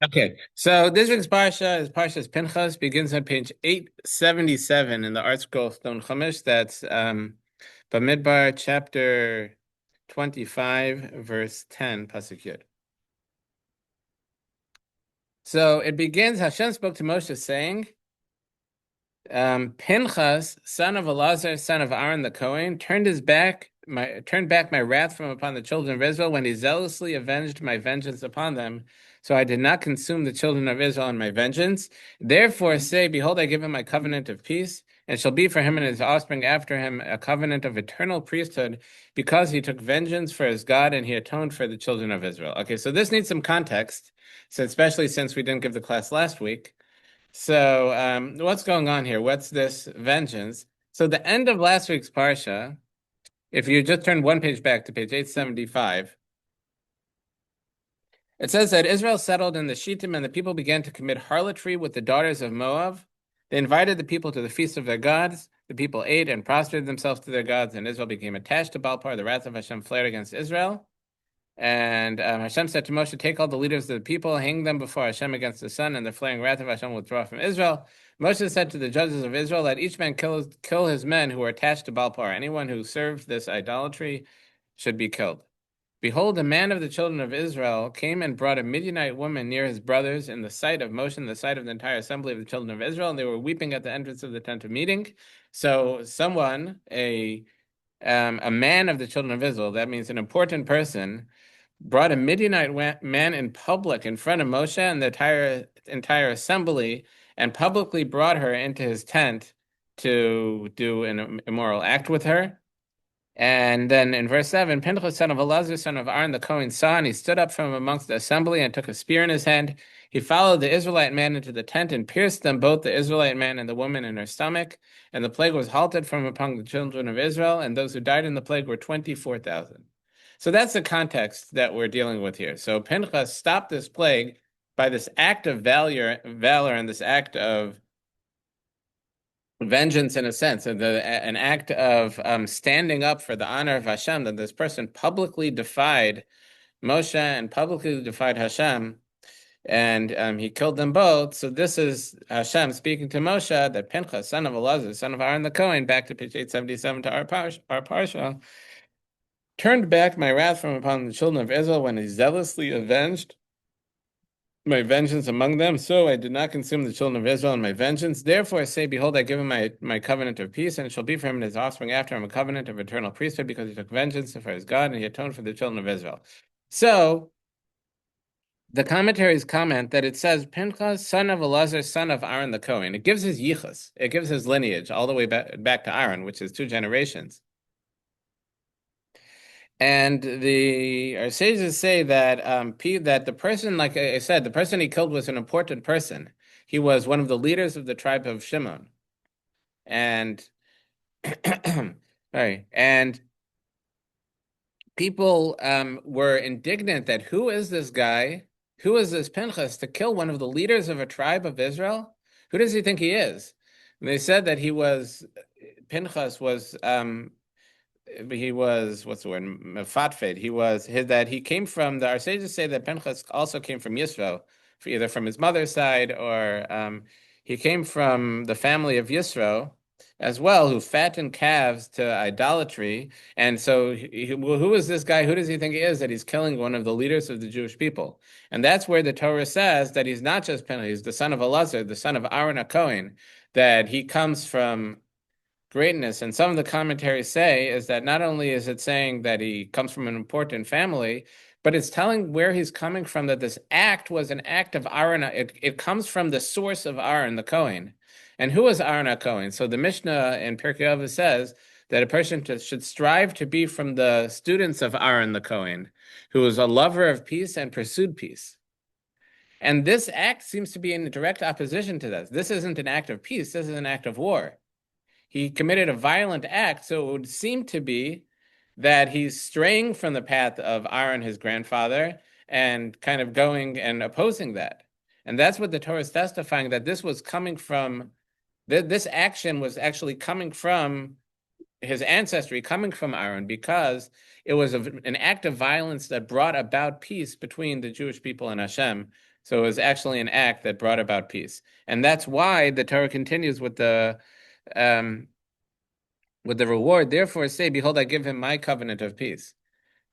Okay, so this week's Parsha is Parshas Pinchas, begins on page 877 in the Art Scroll Stone Chumash. That's Bamidbar chapter 25, verse 10, Pasuk Yud. So it begins, Hashem spoke to Moshe saying, Pinchas, son of Elazar, son of Aaron the Kohen, turned back my wrath from upon the children of Israel when he zealously avenged my vengeance upon them. So I did not consume the children of Israel in my vengeance. Therefore say, behold, I give him my covenant of peace, and shall be for him and his offspring after him a covenant of eternal priesthood, because he took vengeance for his God and he atoned for the children of Israel. Okay, so this needs some context, so especially since we didn't give the class last week. So, what's going on here? What's this vengeance? So, the end of last week's Parsha, if you just turn one page back to page 875, it says that Israel settled in the Shittim and the people began to commit harlotry with the daughters of Moab. They invited the people to the feast of their gods. The people ate and prostrated themselves to their gods, and Israel became attached to Baal. The wrath of Hashem flared against Israel. And Hashem said to Moshe, take all the leaders of the people, hang them before Hashem against the sun, and the flaring wrath of Hashem will withdraw from Israel. Moshe said to the judges of Israel, let each man kill his men who are attached to Baal. Anyone who served this idolatry should be killed. Behold, a man of the children of Israel came and brought a Midianite woman near his brothers in the sight of Moshe, in the sight of the entire assembly of the children of Israel, and they were weeping at the entrance of the tent of meeting. So someone, a man of the children of Israel, that means an important person, brought a Midianite man in public in front of Moshe and the entire assembly, and publicly brought her into his tent to do an immoral act with her. And then in verse 7, Pinchas, son of Elazar, son of Aaron the Kohen, saw, and he stood up from amongst the assembly and took a spear in his hand. He followed the Israelite man into the tent and pierced them both, the Israelite man and the woman, in her stomach. And the plague was halted from among the children of Israel, and those who died in the plague were 24,000. So that's the context that we're dealing with here. So Pinchas stopped this plague by this act of valor and this act of vengeance, in a sense, and an act of standing up for the honor of Hashem, that this person publicly defied Moshe and publicly defied Hashem, and he killed them both. So this is Hashem speaking to Moshe, that Pinchas, son of Elazar, son of Aaron the Kohen, back to page 877 to our Parsha, turned back my wrath from upon the children of Israel when he zealously avenged my vengeance among them. So I did not consume the children of Israel in my vengeance. Therefore I say, behold, I give him my covenant of peace, and it shall be for him and his offspring after him a covenant of eternal priesthood, because he took vengeance for his God, and he atoned for the children of Israel. So the commentaries comment that it says Pinchas, son of Elazar, son of Aaron the Kohen. It gives his yichus, it gives his lineage all the way back to Aaron, which is 2 generations. And our sages say that that the person, like I said, the person he killed was an important person. He was one of the leaders of the tribe of Shimon, and sorry, and people were indignant that who is this guy? Who is this Pinchas to kill one of the leaders of a tribe of Israel? Who does he think he is? And they said that Pinchas was he was, what's the word, mefatfed. He came from, our sages say that Pinchas also came from Yisro, either from his mother's side, or he came from the family of Yisro as well, who fattened calves to idolatry. And so who is this guy? Who does he think he is, that he's killing one of the leaders of the Jewish people? And that's where the Torah says that he's not just Pinchas, he's the son of Elazar, the son of Aaron HaKohen, that he comes from greatness. And some of the commentaries say is that not only is it saying that he comes from an important family, but it's telling where he's coming from, that this act was an act of Aaron. It comes from the source of Aaron, the Kohen. And who is Aaron Kohen? So the Mishnah in Pirkei Avos says that a person should strive to be from the students of Aaron the Kohen, who was a lover of peace and pursued peace. And this act seems to be in direct opposition to this. This isn't an act of peace. This is an act of war. He committed a violent act, so it would seem to be that he's straying from the path of Aaron, his grandfather, and kind of going and opposing that. And that's what the Torah is testifying, that this action was actually coming from his ancestry coming from Aaron because it was an act of violence that brought about peace between the Jewish people and Hashem. So it was actually an act that brought about peace, and that's why the Torah continues um, with the reward. Therefore, say, "Behold, I give him my covenant of peace."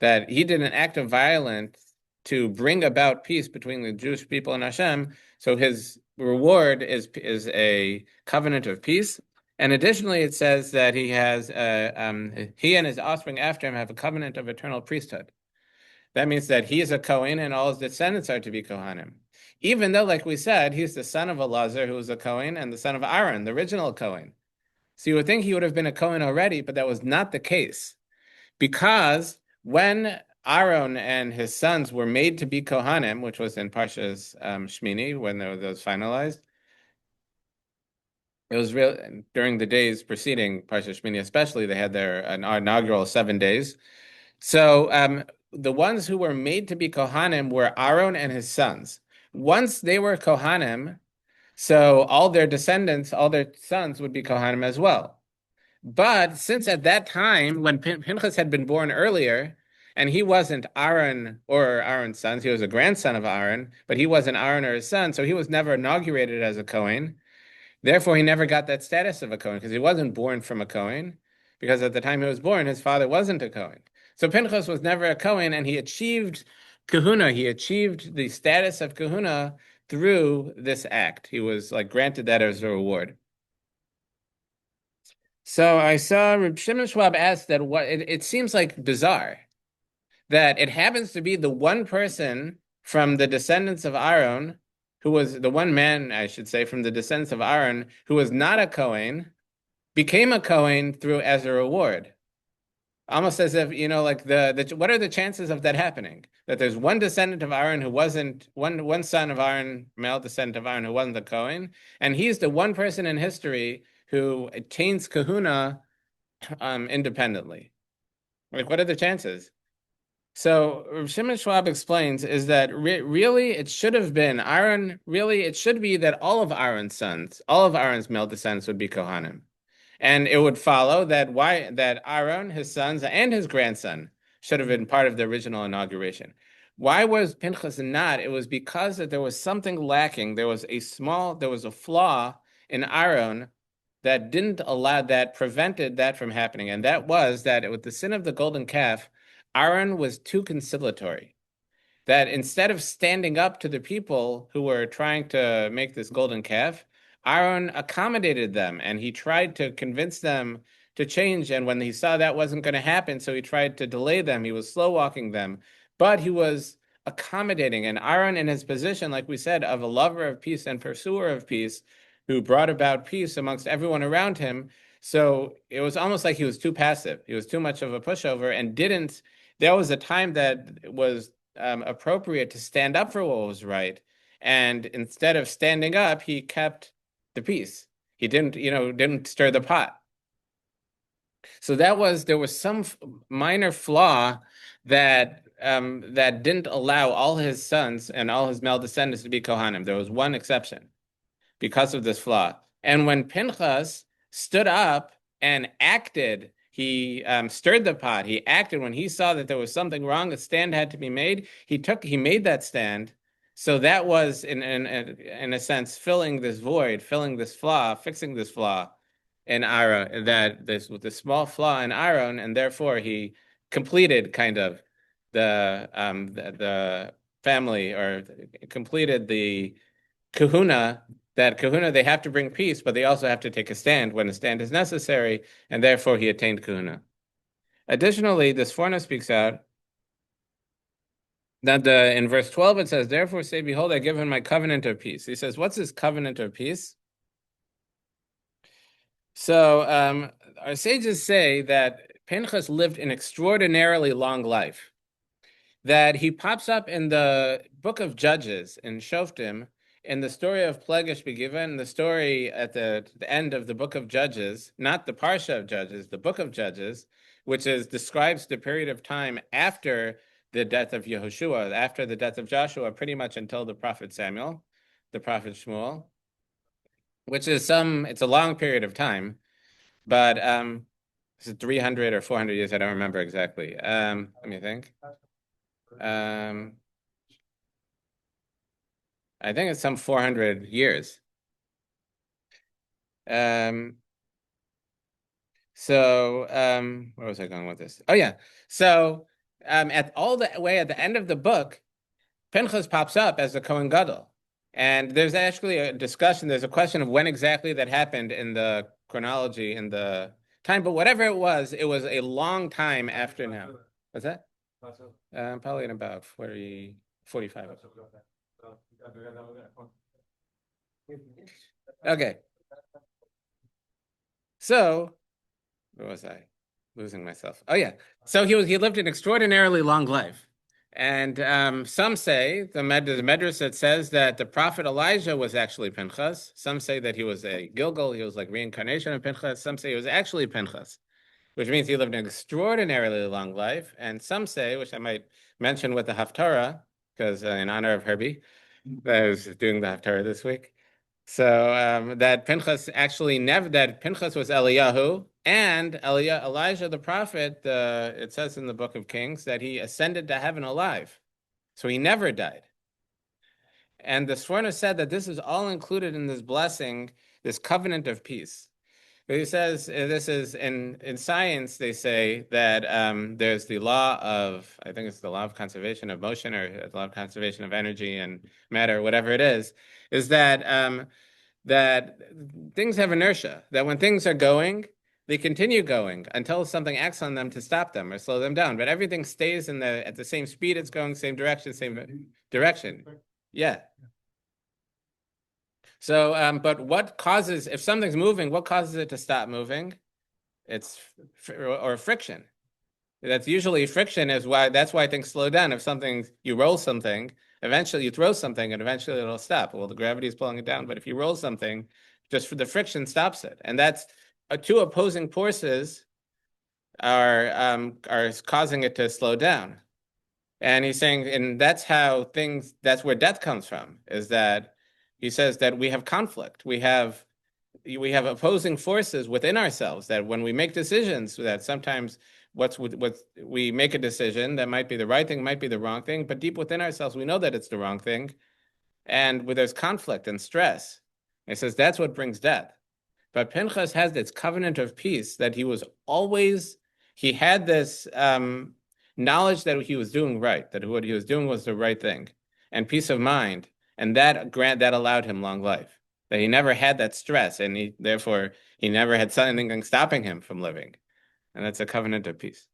That he did an act of violence to bring about peace between the Jewish people and Hashem. So his reward is a covenant of peace. And additionally, it says that he and his offspring after him have a covenant of eternal priesthood. That means that he is a Kohen and all his descendants are to be Kohanim. Even though, like we said, he's the son of Elazar, who was a Kohen, and the son of Aaron, the original Kohen. So you would think he would have been a Kohen already, but that was not the case. Because when Aaron and his sons were made to be Kohanim, which was in Parshas Shmini, when that was finalized, it was real during the days preceding Parshas Shmini, especially, they had their inaugural 7 days. So the ones who were made to be Kohanim were Aaron and his sons. Once they were Kohanim, so all their descendants, all their sons would be Kohanim as well. But since at that time, when Pinchas had been born earlier, and he wasn't Aaron or Aaron's son, he was a grandson of Aaron, but he wasn't Aaron or his son, so he was never inaugurated as a Kohen. Therefore, he never got that status of a Kohen because he wasn't born from a Kohen, because at the time he was born, his father wasn't a Kohen. So Pinchas was never a Kohen, and he achieved kahuna. He achieved the status of kahuna through this act. He was like granted that as a reward. So I saw Reb Shimon Schwab asked that it seems like bizarre that it happens to be the one person from the descendants of Aaron, who was the one man, I should say, from the descendants of Aaron, who was not a Kohen, became a Kohen through as a reward. Almost as if, like what are the chances of that happening? That there's one descendant of Aaron who wasn't, one son of Aaron, male descendant of Aaron who wasn't the Kohen, and he's the one person in history who attains kahuna independently. Like, what are the chances? So Shimon Schwab explains is that really it should have been Aaron. Really, it should be that all of Aaron's sons, all of Aaron's male descendants would be Kohanim, and it would follow that Aaron, his sons, and his grandson should have been part of the original inauguration. Why was Pinchas not? It was because that there was something lacking. There was a flaw in Aaron that prevented that from happening. And that was that with the sin of the golden calf, Aaron was too conciliatory. That instead of standing up to the people who were trying to make this golden calf, Aaron accommodated them and he tried to convince them to change. And when he saw that wasn't going to happen, so he tried to delay them. He was slow walking them, but he was accommodating. And Aaron, in his position, like we said, of a lover of peace and pursuer of peace, who brought about peace amongst everyone around him. So it was almost like he was too passive. He was too much of a pushover and there was a time that was appropriate to stand up for what was right. And instead of standing up, he kept the peace. He didn't stir the pot. So there was some minor flaw that didn't allow all his sons and all his male descendants to be Kohanim. There was one exception because of this flaw. And when Pinchas stood up and acted, he stirred the pot. He acted when he saw that there was something wrong. A stand had to be made. He made that stand. So that was in a sense filling this void, filling this flaw, fixing this flaw in Aaron. With the small flaw in Aaron, and therefore he completed kind of the family, or completed the kahuna. That kahuna, they have to bring peace, but they also have to take a stand when a stand is necessary, and therefore he attained kahuna. Additionally, this Sforno speaks out that in verse 12 it says, "Therefore say, behold, I give him my covenant of peace." He says, what's his covenant of peace? So our sages say that Pinchas lived an extraordinarily long life, that he pops up in the book of Judges in Shoftim, in the story of Plegesh Begiven, the story at the end of the book of Judges, not the Parsha of Judges, the book of Judges, which describes the period of time after the death of Yehoshua, after the death of Joshua, pretty much until the prophet Samuel, the prophet Shmuel, which is it's a long period of time. But Is it 300 or 400 years? I don't remember exactly. Let me think. I think it's some 400 years. Um, where was I going with this? Oh yeah. So at all the way at the end of the book, Pinchas pops up as the Kohen Gadol. And there's actually a discussion, there's a question of when exactly that happened in the chronology, in the time, but whatever it was a long time after now. What's that? Probably in about 40, 45. Okay. So, where was I? Losing myself. Oh yeah. So he lived an extraordinarily long life. And some say the Medrash that says that the prophet Elijah was actually Pinchas. Some say that he was a Gilgal, he was like reincarnation of Pinchas. Some say he was actually Pinchas, which means he lived an extraordinarily long life. And some say, which I might mention with the Haftarah, because in honor of Herbie, I was doing the Haftarah this week. So that Pinchas actually never, that Pinchas was Eliyahu, and Elijah the prophet, it says in the book of Kings that he ascended to heaven alive. So he never died. And the Sforno said that this is all included in this blessing, this covenant of peace. But he says this is in science, they say that there's the law of, I think it's the law of conservation of motion or the law of conservation of energy and matter, whatever it is that things have inertia, that when things are going, they continue going until something acts on them to stop them or slow them down. But everything stays at the same speed it's going, same direction. Yeah. So, but what causes, if something's moving, what causes it to stop moving? It's or friction. That's usually friction that's why things slow down. If you roll something, eventually you throw something and eventually it'll stop. Well, the gravity is pulling it down, but if you roll something, just for the friction stops it. And that's two opposing forces are causing it to slow down. And he's saying, and that's where death comes from, is that he says that we have conflict. We have opposing forces within ourselves, that when we make decisions, that sometimes what we make a decision that might be the right thing, might be the wrong thing, but deep within ourselves, we know that it's the wrong thing. And where there's conflict and stress, it says that's what brings death. But Pinchas has this covenant of peace that he had this knowledge that he was doing right, that what he was doing was the right thing, and peace of mind. And that allowed him long life. That he never had that stress, and therefore he never had something stopping him from living. And that's a covenant of peace.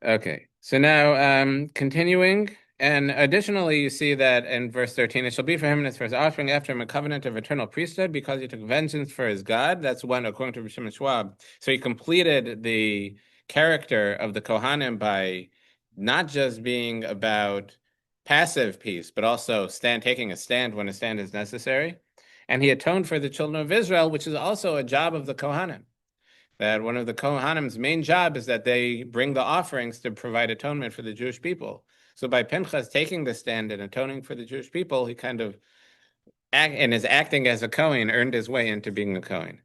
Okay, so now continuing, and additionally, you see that in verse 13, it shall be for him and his first offspring after him a covenant of eternal priesthood, because he took vengeance for his God. That's one according to Rishon Schwab. So he completed the character of the Kohanim by not just being about passive peace, but also taking a stand when a stand is necessary. And he atoned for the children of Israel, which is also a job of the Kohanim. That one of the Kohanim's main job is that they bring the offerings to provide atonement for the Jewish people. So by Pinchas taking the stand and atoning for the Jewish people, he kind of and is acting as a Kohen, earned his way into being a Kohen.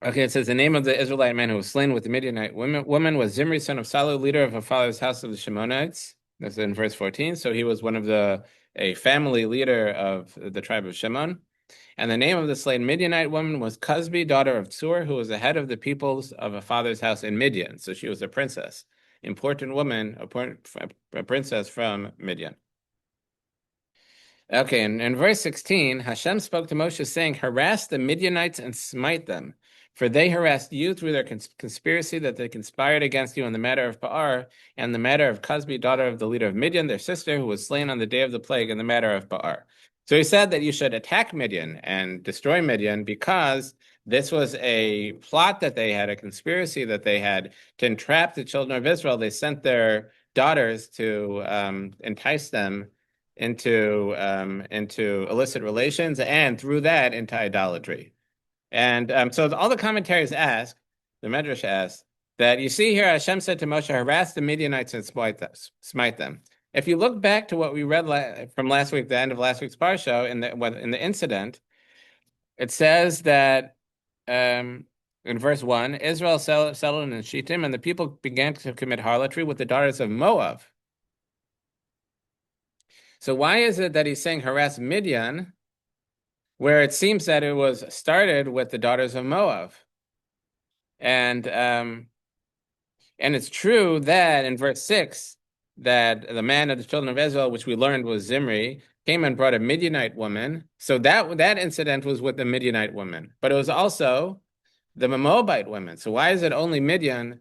Okay, it says the name of the Israelite man who was slain with the Midianite woman was Zimri, son of Salu, leader of a father's house of the Shimonites. That's in verse 14. So he was one of a family leader of the tribe of Shimon. And the name of the slain Midianite woman was Cosbi, daughter of Tsur, who was the head of the peoples of a father's house in Midian. So she was a princess, important woman, a princess from Midian. Okay, and in verse 16, Hashem spoke to Moshe saying, harass the Midianites and smite them, for they harassed you through their conspiracy that they conspired against you in the matter of Ba'ar and the matter of Cosbi, daughter of the leader of Midian, their sister, who was slain on the day of the plague in the matter of Ba'ar. So he said that you should attack Midian and destroy Midian because this was a plot that they had, a conspiracy that they had to entrap the children of Israel. They sent their daughters to entice them into illicit relations and through that into idolatry. And so all the commentaries ask, the Medrash asks, that you see here Hashem said to Moshe, harass the Midianites and smite them. If you look back to what we read from last week, the end of last week's Parsha, in the incident, It says that in verse 1, Israel settled in Shittim, and the people began to commit harlotry with the daughters of Moab. So why is it that he's saying harass Midian, where it seems that it was started with the daughters of Moab? And it's true that in verse 6, that the man of the children of Israel, which we learned was Zimri, came and brought a Midianite woman. So that incident was with the Midianite woman, but it was also the Moabite women. So why is it only Midian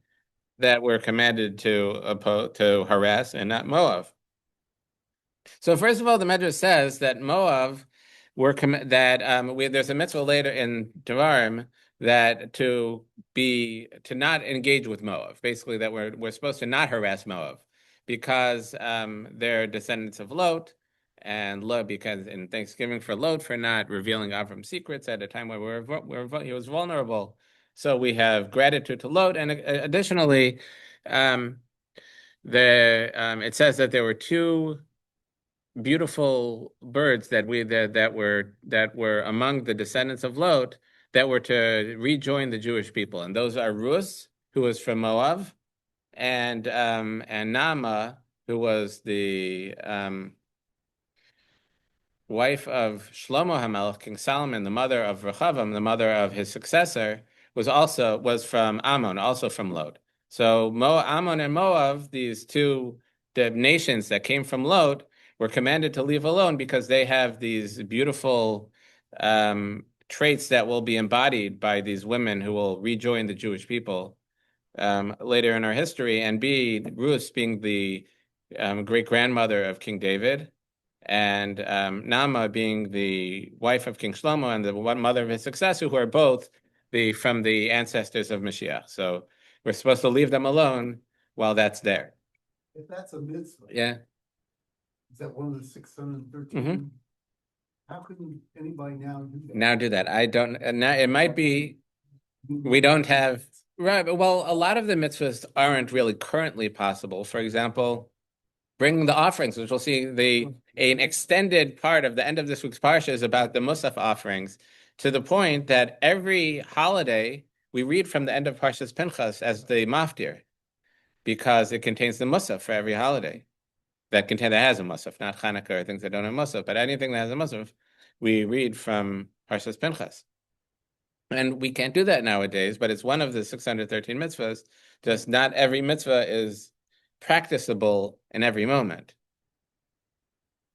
that we're commanded to harass and not Moab? So first of all, the Medrash says that Moab there's a mitzvah later in Devarim that to not engage with Moab. Basically, that we're supposed to not harass Moab because they're descendants of Lot, and Lot because in Thanksgiving for Lot for not revealing Avram's secrets at a time where he was vulnerable. So we have gratitude to Lot, and additionally, it says that there were two beautiful birds that were among the descendants of Lot that were to rejoin the Jewish people, and those are Rus, who was from Moab, and Naamah, who was the wife of Shlomo HaMelech, King Solomon, the mother of Rechavam, the mother of his successor, was from Ammon, also from Lot. So Ammon and Moab, the nations that came from Lot, were commanded to leave alone because they have these beautiful traits that will be embodied by these women who will rejoin the Jewish people later in our history, and Ruth being the great grandmother of King David, and Naamah being the wife of King Shlomo and the one mother of his successor, who are both from the ancestors of Mashiach. So we're supposed to leave them alone while that's there. If that's a mitzvah. Yeah. Is that one of the 613? Mm-hmm. How can anybody now do that? Now do that. I don't. Now it might be we don't have right. Well, a lot of the mitzvahs aren't really currently possible. For example, bring the offerings, which we'll see an extended part of the end of this week's Parsha is about the Musaf offerings, to the point that every holiday we read from the end of Parshas Pinchas as the maftir, because it contains the Musaf for every holiday that has a Musaf, not Hanukkah or things that don't have Musaf, but anything that has a Musaf, we read from Parshas Pinchas. And we can't do that nowadays, but it's one of the 613 mitzvahs. Just not every mitzvah is practicable in every moment.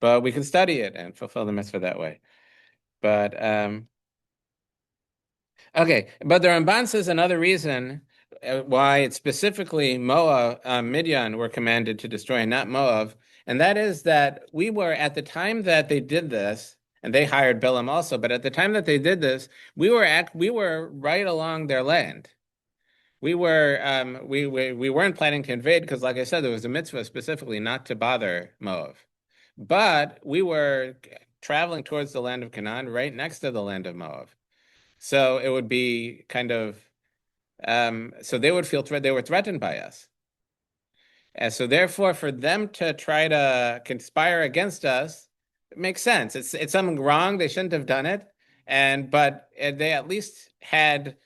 But we can study it and fulfill the mitzvah that way. But okay, but the Ramban says another reason why it's specifically Midian were commanded to destroy, and not Moab, and that is that we were at the time that they did this, and they hired Bilam also. But at the time that they did this, we were right along their land. We weren't planning to invade because, like I said, there was a mitzvah specifically not to bother Moab. But we were traveling towards the land of Canaan, right next to the land of Moab. So it would be kind of, so they would feel they were threatened by us. And so therefore, for them to try to conspire against us, it makes sense. It's something wrong. They shouldn't have done it. But they at least had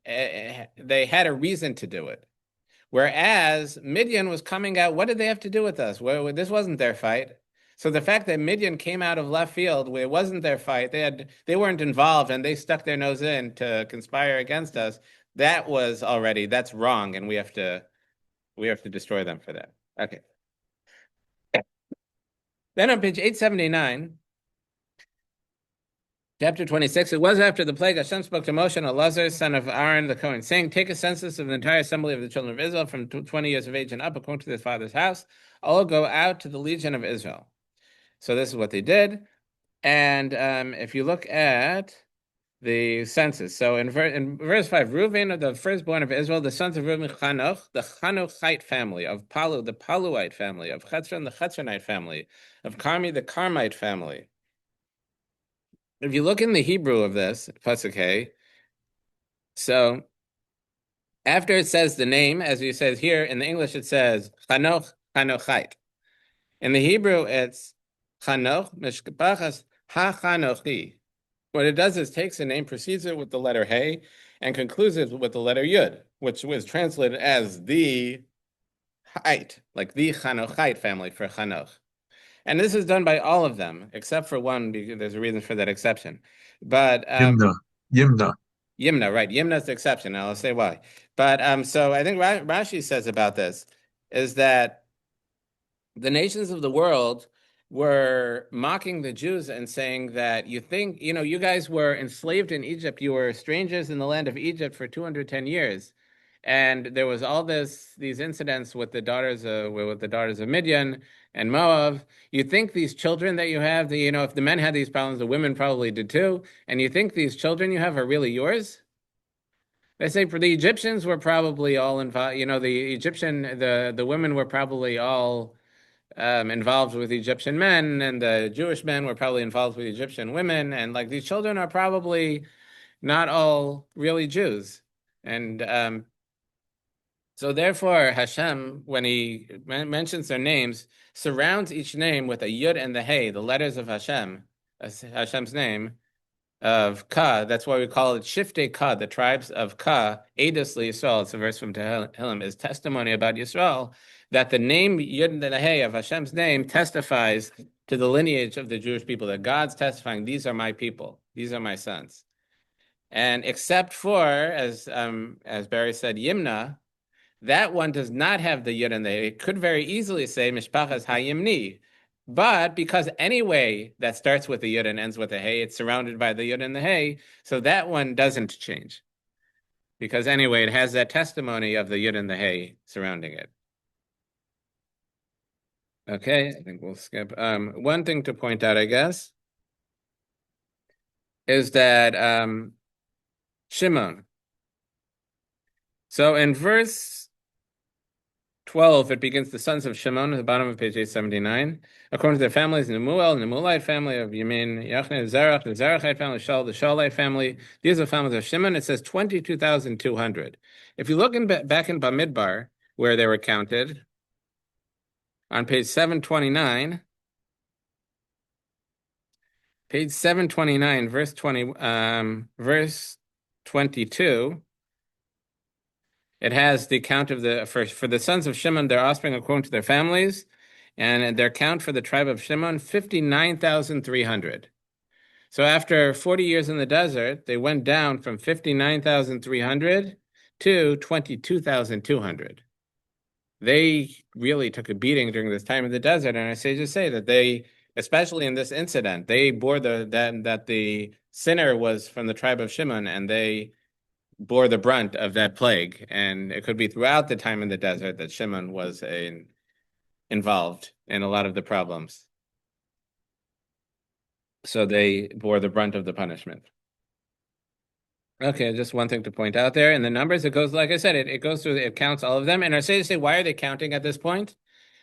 a reason to do it. Whereas Midian was coming out, what did they have to do with us? Well, this wasn't their fight. So the fact that Midian came out of left field, where it wasn't their fight, they weren't involved, and they stuck their nose in to conspire against us. That's wrong, and we have to destroy them for that. Okay. Then on page 879, chapter 26, it was after the plague, Hashem spoke to Moshe and Elazar, son of Aaron the Kohen, saying, take a census of the entire assembly of the children of Israel from 20 years of age and up, according to their father's house. All go out to the legion of Israel. So this is what they did. And if you look at the census, so in verse 5, Reuven, the firstborn of Israel, the sons of Reuven, Chanoch, the Chanochite family, of Palu, the Paluite family, of Chetzron, the Chetzronite family, of Carmi, the Carmite family. If you look in the Hebrew of this, Pasuk, so after it says the name, as you said here, in the English it says Chanoch, Chanochite. In the Hebrew, it's Chanoch, Mishpachas, HaChanochi. What it does is takes a name, precedes it with the letter Hey, and concludes it with the letter Yud, which was translated as the Chait, like the Chanochite family for Chanoch. And this is done by all of them, except for one, because there's a reason for that exception. But Yimna. Yimna. Yimna, right? Yimna is the exception. Now I'll say why. But so I think Rashi says about this is that the nations of the world were mocking the Jews and saying that you think, you guys were enslaved in Egypt. You were strangers in the land of Egypt for 210 years. And there was all these incidents with the daughters of Midian and Moab. You think these children that you have, if the men had these problems, the women probably did too. And you think these children you have are really yours? They say for the Egyptians were probably all involved. The women were probably all involved with Egyptian men, and the Jewish men were probably involved with Egyptian women, and like these children are probably not all really Jews. And so therefore Hashem, when he mentions their names, surrounds each name with a Yud and the Hey, the letters of Hashem's name, of Ka. That's why we call it Shiftei Ka, the tribes of Ka, Eidos Yisrael. It's a verse from Tehillim, is testimony about Yisrael, that the name Yud and the Hey of Hashem's name testifies to the lineage of the Jewish people, that God's testifying, these are my people, these are my sons. And except for, as Barry said, Yimna, that one does not have the Yud and the Hey. It could very easily say Mishpachas HaYimni. But because anyway that starts with the Yud and ends with a Hey, it's surrounded by the Yud and the Hey, so that one doesn't change. Because anyway, it has that testimony of the Yud and the Hey surrounding it. Okay, I think we'll skip. One thing to point out, I guess, is that Shimon. So in verse 12, it begins the sons of Shimon at the bottom of page 879. According to their families, Nemuel, the Nemulite family of Yemin, Yachne, Zerach, the Zerachite family, Shaul, the Shaulite family. These are the families of Shimon. It says 22,200. If you look back in Bamidbar, where they were counted, on page 729, verse 22, it has the count of for the sons of Shimon, their offspring according to their families, and their count for the tribe of Shimon, 59,300. So after 40 years in the desert, they went down from 59,300 to 22,200. They really took a beating during this time in the desert, and I just say that they, especially in this incident, they bore that the sinner was from the tribe of Shimon, and they bore the brunt of that plague. And it could be throughout the time in the desert that Shimon was involved in a lot of the problems. So they bore the brunt of the punishment. Okay, just one thing to point out there. In the numbers, it goes, like I said, it goes through, it counts all of them. And I say, why are they counting at this point?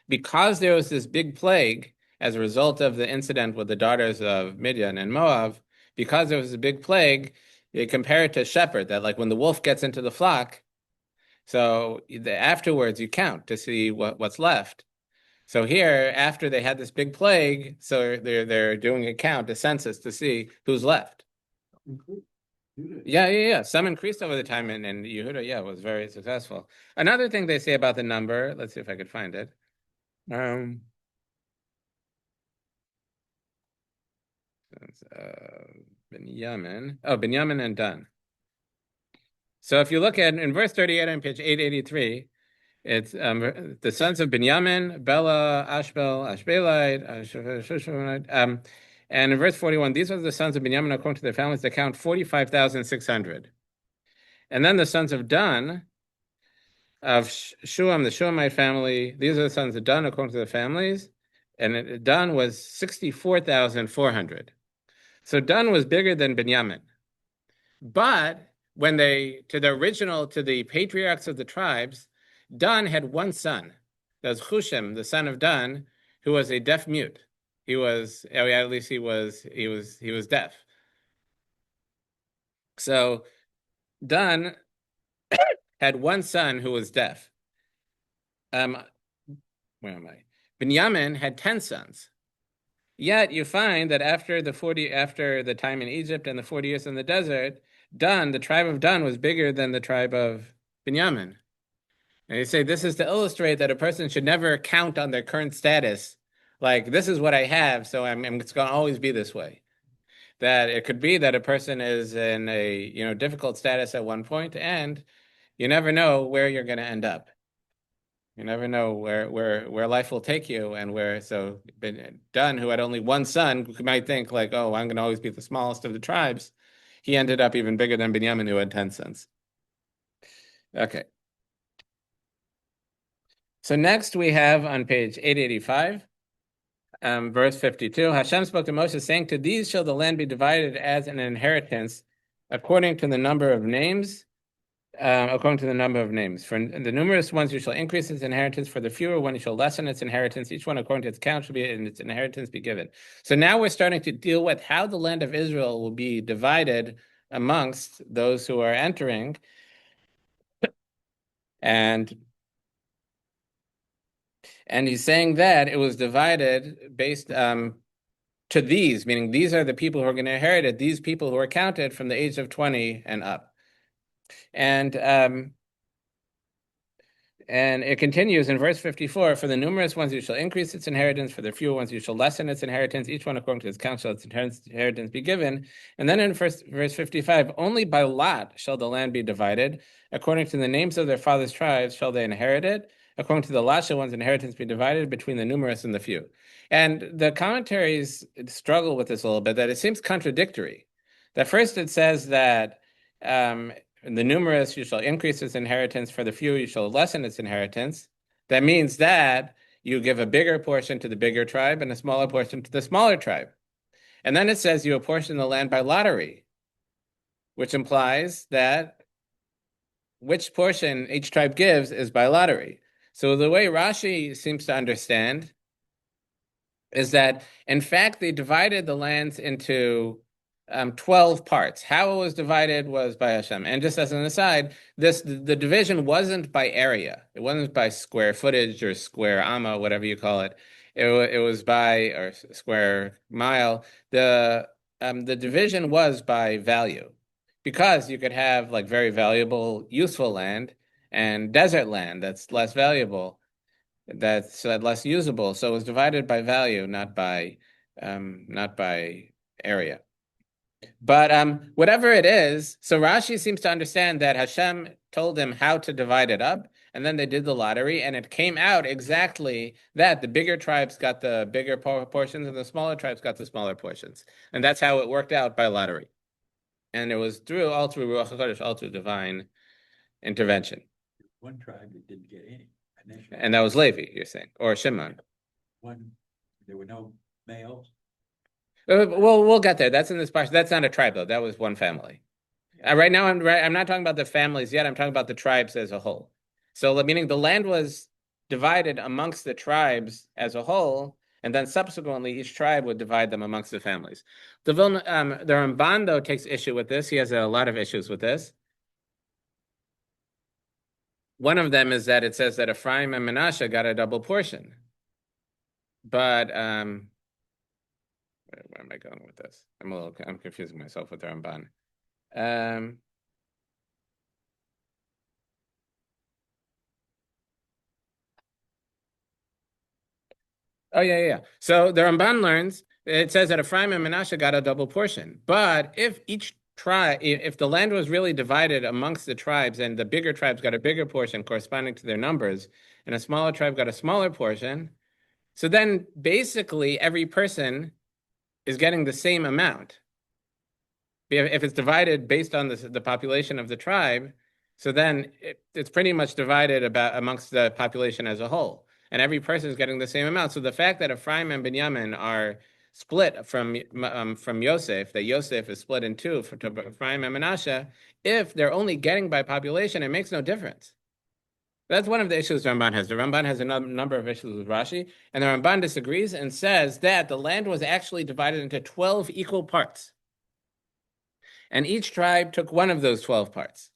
Because there was this big plague as a result of the incident with the daughters of Midian and Moab, because there was a big plague, they compare it to a shepherd, that like when the wolf gets into the flock, so afterwards you count to see what's left. So here, after they had this big plague, so they're doing a count, a census to see who's left. Yeah. Some increased over the time, and Yehuda, was very successful. Another thing they say about the number, let's see if I could find it. Binyamin and Dan. So if you look at in verse 38 on page 883, it's the sons of Binyamin, Bela, Ashbel, Ashbelite, and in verse 41, these are the sons of Binyamin according to their families. They count 45,600. And then the sons of Dan, of Shuam, the Shuamite family, these are the sons of Dan according to their families, and Dan was 64,400. So Dan was bigger than Binyamin. But when to the patriarchs of the tribes, Dan had one son. That was Chushem, the son of Dan, who was a deaf mute. He was deaf. So Dan had one son who was deaf. Where am I? Binyamin had 10 sons. Yet you find that after the time in Egypt and the 40 years in the desert, Dan, the tribe of Dan, was bigger than the tribe of Binyamin. And you say this is to illustrate that a person should never count on their current status. Like, this is what I have, so it's going to always be this way. That it could be that a person is in a, difficult status at one point, and you never know where you're going to end up. You never know where life will take you, and so Dan, who had only one son, who might think like, oh, I'm going to always be the smallest of the tribes. He ended up even bigger than Binyamin, who had 10 sons. Okay. So next we have on page 885, verse 52, Hashem spoke to Moshe, saying, to these shall the land be divided as an inheritance according to the number of names. According to the number of names. For the numerous ones, you shall increase its inheritance. For the fewer one, you shall lessen its inheritance. Each one according to its count shall be, and its inheritance be given. So now we're starting to deal with how the land of Israel will be divided amongst those who are entering. And he's saying that it was divided based to these, meaning these are the people who are going to inherit it, these people who are counted from the age of 20 and up. And it continues in verse 54, for the numerous ones you shall increase its inheritance, for the fewer ones you shall lessen its inheritance, each one according to its count shall its inheritance be given. And then in verse 55, only by lot shall the land be divided. According to the names of their fathers' tribes shall they inherit it. According to the lot shall one's inheritance be divided between the numerous and the few. And the commentaries struggle with this a little bit, that it seems contradictory. That first it says that the numerous you shall increase its inheritance, for the few you shall lessen its inheritance. That means that you give a bigger portion to the bigger tribe and a smaller portion to the smaller tribe. And then it says you apportion the land by lottery, which implies that which portion each tribe gives is by lottery. So the way Rashi seems to understand is that, in fact, they divided the lands into 12 parts. How it was divided was by Hashem. And just as an aside, the division wasn't by area. It wasn't by square footage or square amma, whatever you call it. It was by, or square mile. The division was by value, because you could have like very valuable, useful land and desert land that's less valuable, that's less usable. So it was divided by value, not by area. But whatever it is, so Rashi seems to understand that Hashem told him how to divide it up, and then they did the lottery, and it came out exactly that the bigger tribes got the bigger portions, and the smaller tribes got the smaller portions, and that's how it worked out by lottery. And it was all through Ruach HaKodesh, all through divine intervention. One tribe that didn't get any initially. And that was Levi, you're saying, or Shimon. There were no males. We'll get there. That's in this Parsha. That's not a tribe, though. That was one family. Right now, I'm not talking about the families yet. I'm talking about the tribes as a whole. So, meaning the land was divided amongst the tribes as a whole, and then subsequently each tribe would divide them amongst the families. The Ramban, though, takes issue with this. He has a lot of issues with this. One of them is that it says that Ephraim and Manasseh got a double portion. But where am I going with this? I'm confusing myself with the Ramban. Oh yeah. So the Ramban learns, it says that Ephraim and Manasseh got a double portion. But if each tribe, if the land was really divided amongst the tribes, and the bigger tribes got a bigger portion corresponding to their numbers, and a smaller tribe got a smaller portion, so then basically every person is getting the same amount. If it's divided based on the population of the tribe, so then it's pretty much divided amongst the population as a whole, and every person is getting the same amount. So the fact that Ephraim and Binyamin are split from Yosef, that Yosef is split in two to Ephraim and Manasseh, if they're only getting by population, it makes no difference. That's one of the issues the Ramban has. The Ramban has a number of issues with Rashi, and the Ramban disagrees and says that the land was actually divided into 12 equal parts. And each tribe took one of those 12 parts.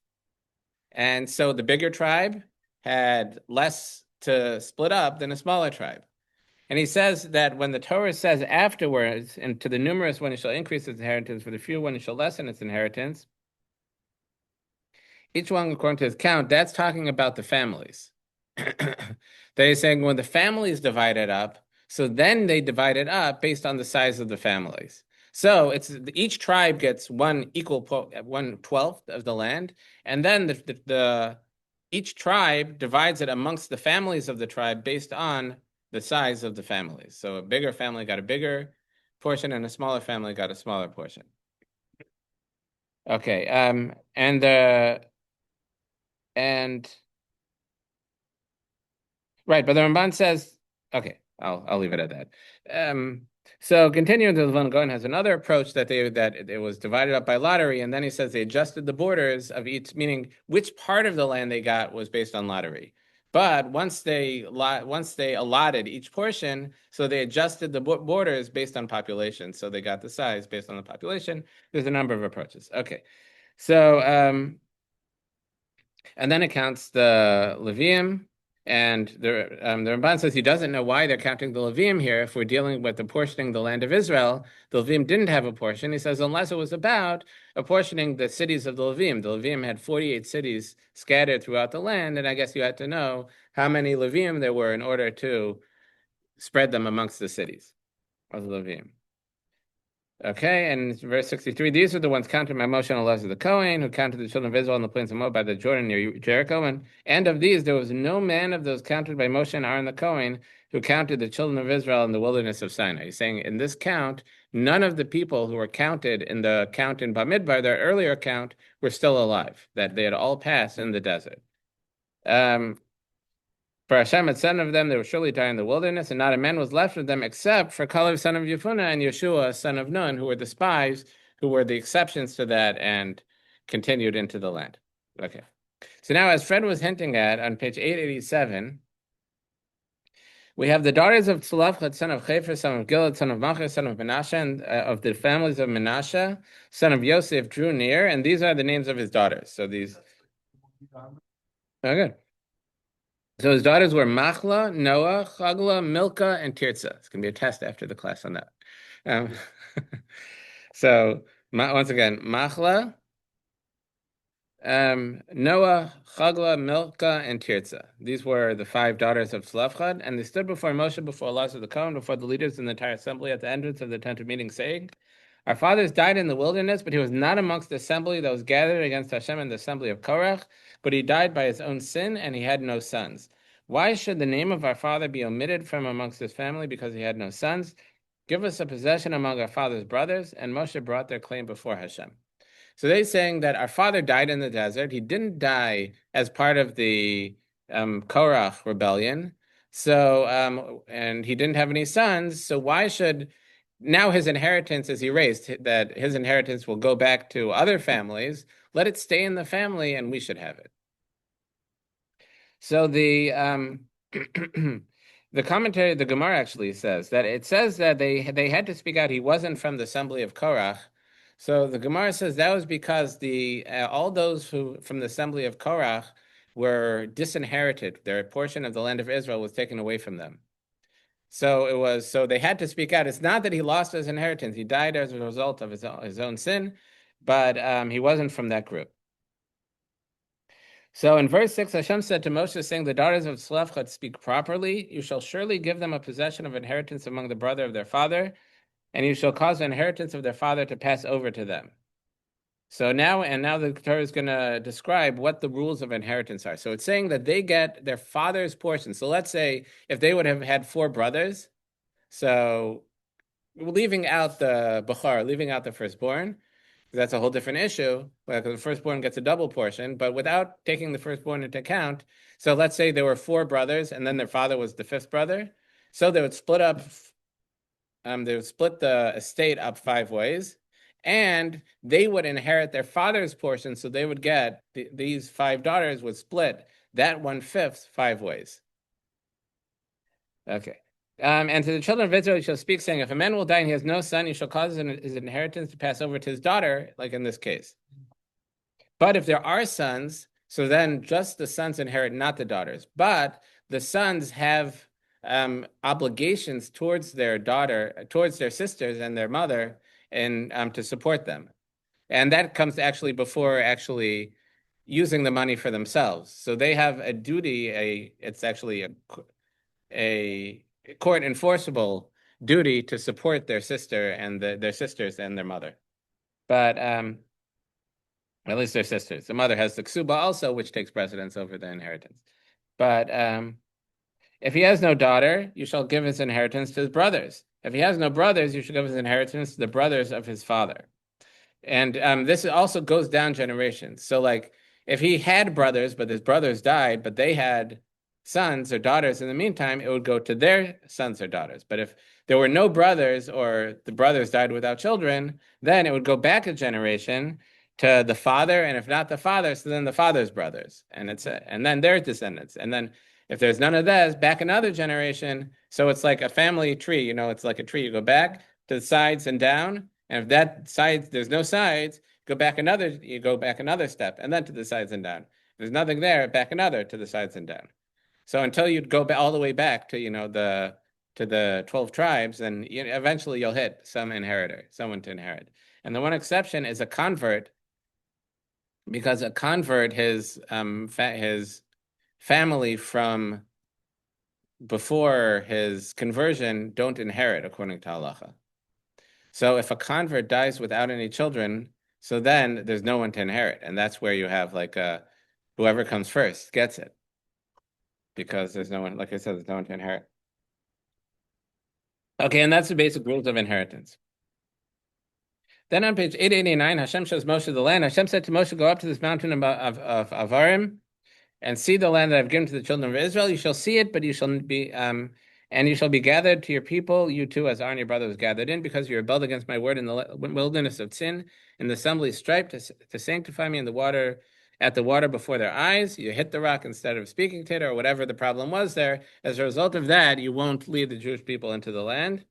And so the bigger tribe had less to split up than a smaller tribe. And he says that when the Torah says afterwards, and to the numerous one it shall increase its inheritance, for the few one it shall lessen its inheritance, each one according to his count, that's talking about the families. They're saying when the families divided up, so then they divide it up based on the size of the families. So it's each tribe gets 1/12 of the land, and then each tribe divides it amongst the families of the tribe based on the size of the families. So a bigger family got a bigger portion, and a smaller family got a smaller portion. Okay, and right, but the Ramban says, okay, I'll leave it at that. So continuing, the Levin Gaon has another approach that it was divided up by lottery, and then he says they adjusted the borders of each, meaning which part of the land they got was based on lottery. But once they allotted each portion, so they adjusted the borders based on population. So they got the size based on the population. There's a number of approaches. Okay, so and then it counts the Levium. And the Ramban says he doesn't know why they're counting the Levium here. If we're dealing with apportioning the land of Israel, the Levium didn't have a portion. He says unless it was about apportioning the cities of the Levium. The Levium had 48 cities scattered throughout the land, and I guess you had to know how many Levium there were in order to spread them amongst the cities of the Levium. Okay, and verse 63, these are the ones counted by Moshe and Eleazar the Kohen, who counted the children of Israel in the plains of Moab by the Jordan near Jericho. And of these, there was no man of those counted by Moshe and Aaron the Kohen who counted the children of Israel in the wilderness of Sinai. He's saying in this count, none of the people who were counted in the count in Bamidbar, their earlier count, were still alive, that they had all passed in the desert. For Hashem had said of them, they will surely die in the wilderness, and not a man was left of them except for Kalev, son of Yefunah, and Yeshua, son of Nun, who were the spies, who were the exceptions to that and continued into the land. Okay. So now, as Fred was hinting at on page 887, we have the daughters of Tzlafchat, son of Chefer, son of Gilad, son of Machir, son of Menashe, and of the families of Menashe, son of Yosef, drew near, and these are the names of his daughters. So these. Okay. So his daughters were Machla, Noah, Chagla, Milcah, and Tirzah. It's going to be a test after the class on that. So once again, Machla, Noah, Chagla, Milcah, and Tirzah. These were the 5 daughters of Tzlafchad, and they stood before Moshe, before Eleazar the Kohen, before the leaders in the entire assembly at the entrance of the tent of meeting, saying, our fathers died in the wilderness, but he was not amongst the assembly that was gathered against Hashem in the assembly of Korach, but he died by his own sin, and he had no sons. Why should the name of our father be omitted from amongst his family because he had no sons? Give us a possession among our father's brothers. And Moshe brought their claim before Hashem. So they're saying that our father died in the desert. He didn't die as part of the Korach rebellion. So, and he didn't have any sons. So why should now his inheritance is erased, that his inheritance will go back to other families? Let it stay in the family and we should have it. So the the commentary, the Gemara actually says that it says that they had to speak out. He wasn't from the assembly of Korach. So the Gemara says that was because all those who from the assembly of Korach were disinherited. Their portion of the land of Israel was taken away from them. So they had to speak out. It's not that he lost his inheritance. He died as a result of his own sin, but he wasn't from that group. So in verse 6, Hashem said to Moshe, saying, the daughters of Tzlafchat speak properly. You shall surely give them a possession of inheritance among the brother of their father, and you shall cause the inheritance of their father to pass over to them. So now the Torah is going to describe what the rules of inheritance are. So it's saying that they get their father's portion. So let's say if they would have had 4 brothers, so leaving out the Bechar, leaving out the firstborn, that's a whole different issue, because the firstborn gets a double portion, but without taking the firstborn into account. So let's say there were 4 brothers, and then their father was the 5th brother. So they would split up, they would split the estate up 5 ways, and they would inherit their father's portion. So they would get, these 5 daughters would split that 1/5 5 ways. Okay. And to the children of Israel, you shall speak, saying, if a man will die and he has no son, you shall cause his inheritance to pass over to his daughter, like in this case. But if there are sons, so then just the sons inherit, not the daughters. But the sons have obligations towards their daughter, towards their sisters and their mother, and to support them. And that comes actually before actually using the money for themselves. So they have a duty, it's actually a court enforceable duty to support their sister and their sisters and their mother. But at least their sisters. The mother has the ksuba also, which takes precedence over the inheritance. But if he has no daughter, you shall give his inheritance to his brothers. If he has no brothers, you shall give his inheritance to the brothers of his father. And this also goes down generations. So like if he had brothers, but his brothers died, but they had sons or daughters in the meantime, it would go to their sons or daughters. But if there were no brothers or the brothers died without children, then it would go back a generation to the father, and if not the father, so then the father's brothers, and then their descendants. And then if there's none of those, back another generation. So it's like a family tree, it's like a tree. You go back to the sides and down. And if that side, there's no sides, you go back another step, and then to the sides and down. If there's nothing there, back another to the sides and down. So until you'd go all the way back to, the 12 tribes, and eventually you'll hit someone to inherit. And the one exception is a convert, because a convert, his family from before his conversion don't inherit according to halacha. So if a convert dies without any children, so then there's no one to inherit. And that's where you have like whoever comes first gets it. Because there's no one, like I said, there's no one to inherit. Okay, and that's the basic rules of inheritance. Then on page 889, Hashem shows Moshe the land. Hashem said to Moshe, go up to this mountain of Avarim and see the land that I've given to the children of Israel. You shall see it, but you shall be and you shall be gathered to your people, you too, as Aaron your brother was gathered in, because you rebelled against my word in the wilderness of sin, in the assembly stripe, to sanctify me in the water, at the water before their eyes. You hit the rock instead of speaking to it, or whatever the problem was there. As a result of that, you won't lead the Jewish people into the land.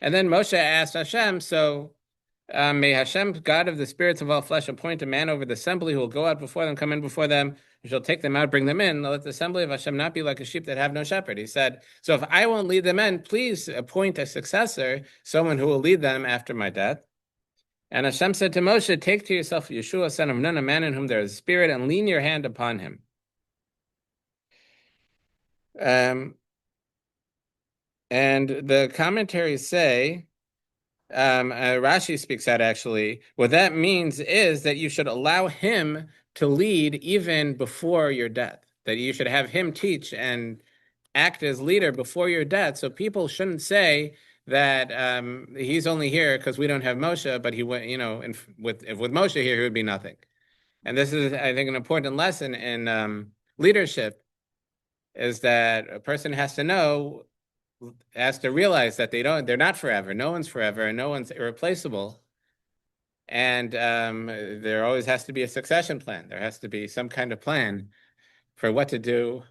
And then Moshe asked Hashem, so may Hashem, God of the spirits of all flesh, appoint a man over the assembly who will go out before them, come in before them, who shall take them out, bring them in. Let the assembly of Hashem not be like a sheep that have no shepherd. He said, so if I won't lead them in, please appoint a successor, someone who will lead them after my death. And Hashem said to Moshe, take to yourself Yeshua, son of Nun, a man in whom there is spirit, and lean your hand upon him. And the commentaries say, Rashi speaks out actually, what that means is that you should allow him to lead even before your death, that you should have him teach and act as leader before your death. So people shouldn't say that he's only here because we don't have Moshe, but he went, with Moshe here, he would be nothing. And this is, I think, an important lesson in leadership, is that a person has to realize that they're not forever. No one's forever, and no one's irreplaceable. And there always has to be a succession plan. There has to be some kind of plan for what to do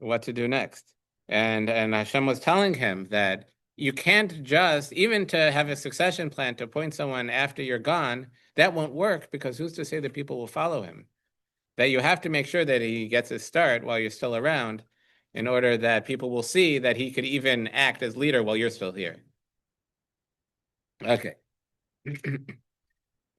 next. And Hashem was telling him that you can't just, even to have a succession plan to appoint someone after you're gone, that won't work, because who's to say that people will follow him? That you have to make sure that he gets his start while you're still around, in order that people will see that he could even act as leader while you're still here. Okay.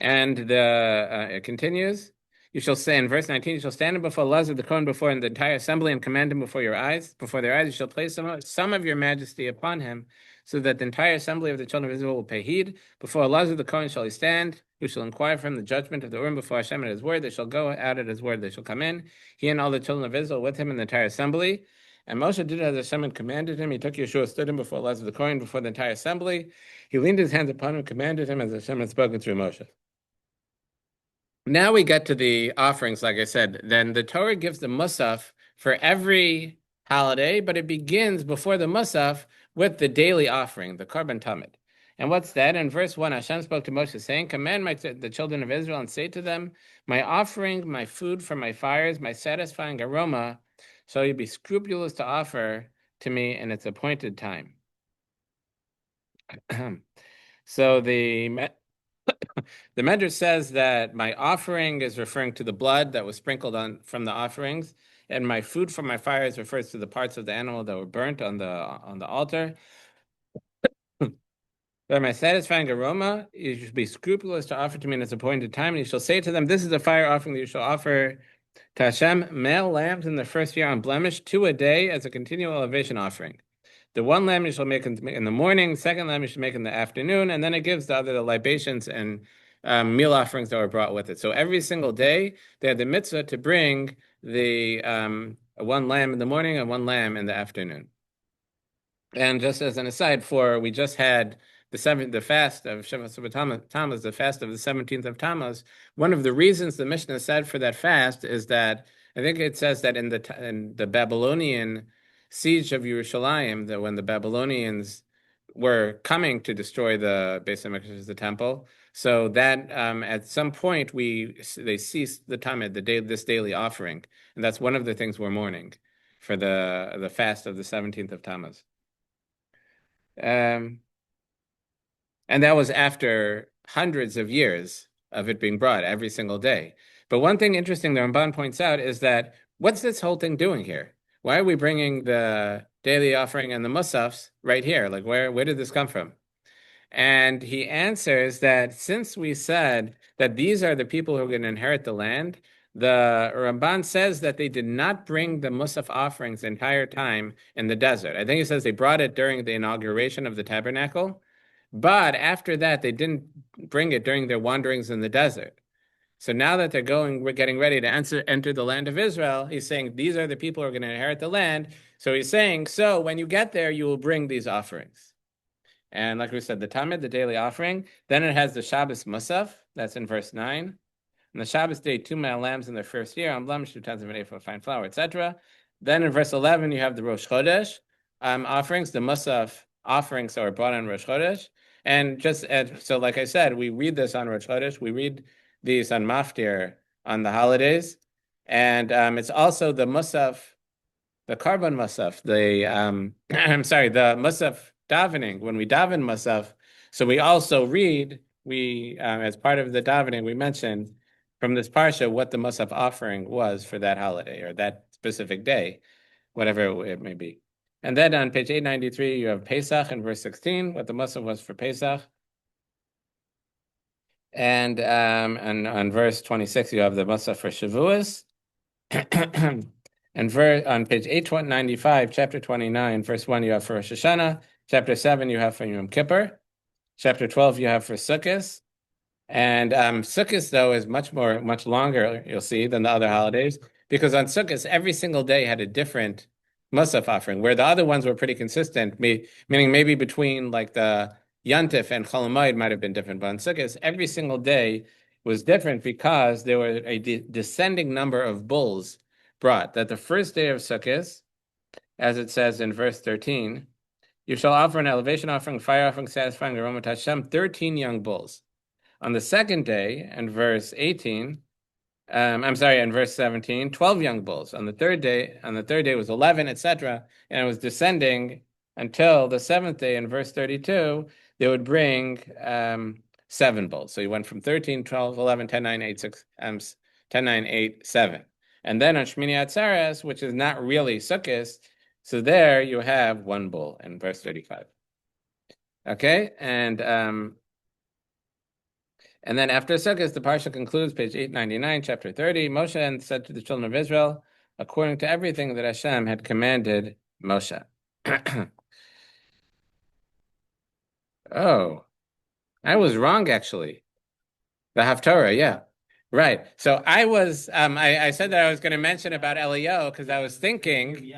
And it continues. You shall say in verse 19, you shall stand him before Elazar the Kohen, before the entire assembly, and command him before their eyes. You shall place some of your majesty upon him, so that the entire assembly of the children of Israel will pay heed. Before Elazar the Kohen shall he stand, who shall inquire from the judgment of the Urim before Hashem at his word. They shall go out at his word, they shall come in, he and all the children of Israel with him in the entire assembly. And Moshe did as Hashem had commanded him. He took Yeshua, stood him before Elazar the Kohen, before the entire assembly. He leaned his hands upon him, commanded him as Hashem had spoken through Moshe. Now we get to the offerings, like I said. Then the Torah gives the musaf for every holiday, but it begins before the musaf with the daily offering, the korban tamid. And what's that? In verse 1, Hashem spoke to Moshe, saying, command the children of Israel and say to them, my offering, my food for my fires, my satisfying aroma, shall you be scrupulous to offer to me in its appointed time. So the Medrash says that my offering is referring to the blood that was sprinkled on from the offerings, And my food for my fires refers to the parts of the animal that were burnt on the altar. But my satisfying aroma, you should be scrupulous to offer to me in its appointed time. And you shall say to them, this is a fire offering that you shall offer to Hashem, male lambs in the first year unblemished, 2 a day as a continual elevation offering. The one lamb you shall make in the morning, second lamb you should make in the afternoon, and then it gives the other the libations and meal offerings that were brought with it. So every single day they had the mitzvah to bring the one lamb in the morning and one lamb in the afternoon. And just as an aside, we just had the fast of Shabbat Tammuz, the fast of the 17th of Tammuz. One of the reasons the Mishnah said for that fast is that I think it says that in the Babylonian siege of Yerushalayim, that when the Babylonians were coming to destroy the Beis Hamikdash, the temple, so that at some point they ceased the Tamid, this daily offering, and that's one of the things we're mourning for the fast of the 17th of Tammuz. And that was after hundreds of years of it being brought every single day. But one thing interesting the Ramban points out is that what's this whole thing doing here? Why are we bringing the daily offering and the musafs right here? Like, where did this come from? And he answers that since we said that these are the people who are going to inherit the land, the Ramban says that they did not bring the musaf offerings the entire time in the desert. I think he says they brought it during the inauguration of the tabernacle, but after that, they didn't bring it during their wanderings in the desert. So now that we're getting ready to enter the land of Israel, he's saying these are the people who are going to inherit the land. So he's saying, so when you get there, you will bring these offerings. And like we said, the Tamid, the daily offering, then it has the Shabbos Musaf, that's in verse 9. On the Shabbos day, 2 male lambs in their first year, unblemished, 2 tons of an ephah of fine flour, etc. Then in verse 11, you have the Rosh Chodesh offerings, the Musaf offerings that were brought on Rosh Chodesh. And so like I said, we read this on Rosh Chodesh, we read these on Maftir on the holidays. And it's also the Musaf, the Karban Musaf, I'm sorry, the Musaf davening, when we daven Musaf. So we also read, as part of the davening, we mentioned from this Parsha what the Musaf offering was for that holiday or that specific day, whatever it may be. And then on page 893, you have Pesach in verse 16, what the Musaf was for Pesach. And on verse 26, you have the Musaf for Shavuos. And on page 895, chapter 29, verse 1, you have for Rosh Hashanah. Chapter 7, you have for Yom Kippur. Chapter 12, you have for Sukkot. And Sukkot, though, is much longer, you'll see, than the other holidays, because on Sukkot, every single day had a different Musaf offering, where the other ones were pretty consistent, meaning maybe between like the Yantif and Chol Hamoed might have been different, but on Sukkot, every single day was different because there were a descending number of bulls brought. That the first day of Sukkot, as it says in verse 13, you shall offer an elevation offering, fire offering, satisfying aroma to Hashem, 13 young bulls. On the second day, in verse 18, in verse 17, 12 young bulls. On the third day was 11, etc. And it was descending until the seventh day in verse 32, they would bring 7 bulls. So you went from 13, 12, 11, 10, 9, 8, 6, 10, 9, 8, 7. And then on Shmini Atzeres, which is not really Sukkot, so there you have 1 bull in verse 35. Okay, and then after Sukkot, the Parsha concludes, page 899, chapter 30. Moshe said to the children of Israel, according to everything that Hashem had commanded Moshe. Oh, I was wrong, actually. The Haftarah, yeah. Right. So I said that I was going to mention about Eliyahu because I was thinking,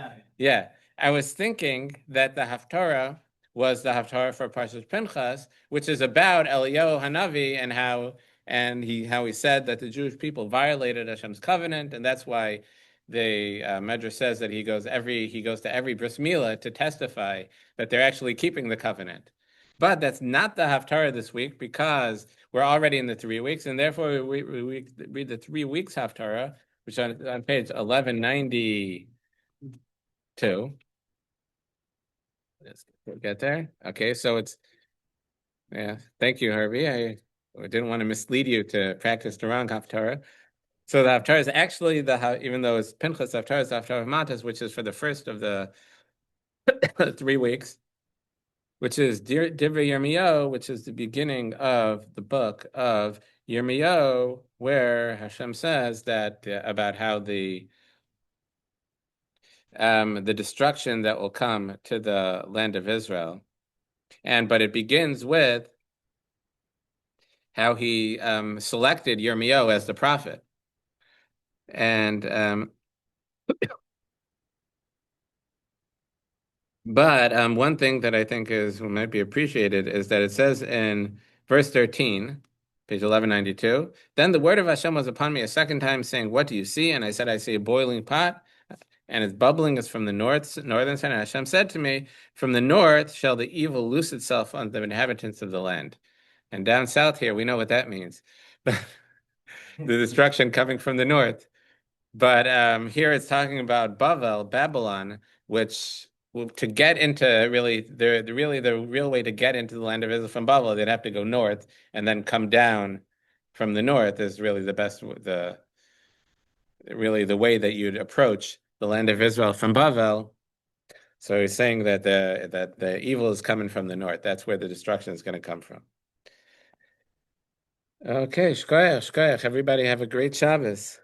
I was thinking that the Haftarah was the Haftarah for Parshas Pinchas, which is about Eliyahu Hanavi and how he said that the Jewish people violated Hashem's covenant, and that's why the Medrash says that he goes to every bris milah to testify that they're actually keeping the covenant. But that's not the Haftarah this week because we're already in the 3 weeks, and therefore we read the 3 weeks Haftarah, which on page 1192. Let's get there. Okay, so thank you, Harvey. I didn't want to mislead you to practice the wrong Haftarah. So the Haftarah is actually even though it's Pinchas, the Haftarah is the Haftarah of Matas, which is for the first of the 3 weeks, which is Divrei Yirmiyahu, which is the beginning of the book of Yirmiyahu, where Hashem says that about how the destruction that will come to the land of Israel. But it begins with how he selected Yirmiyahu as the prophet. But one thing that I think might be appreciated is that it says in verse 13, page 1192, then the word of Hashem was upon me a second time, saying, what do you see? And I said, I see a boiling pot, and its bubbling is from the northern side. And Hashem said to me, from the north shall the evil loose itself on the inhabitants of the land. And down south here, we know what that means. The destruction coming from the north. But here it's talking about Babylon, which to get into the real way to get into the land of Israel from Babel, they'd have to go north and then come down from the north is really the way that you'd approach the land of Israel from Babel. So he's saying that the evil is coming from the north. That's where the destruction is going to come from. Okay, shkoyach. Everybody have a great Shabbos.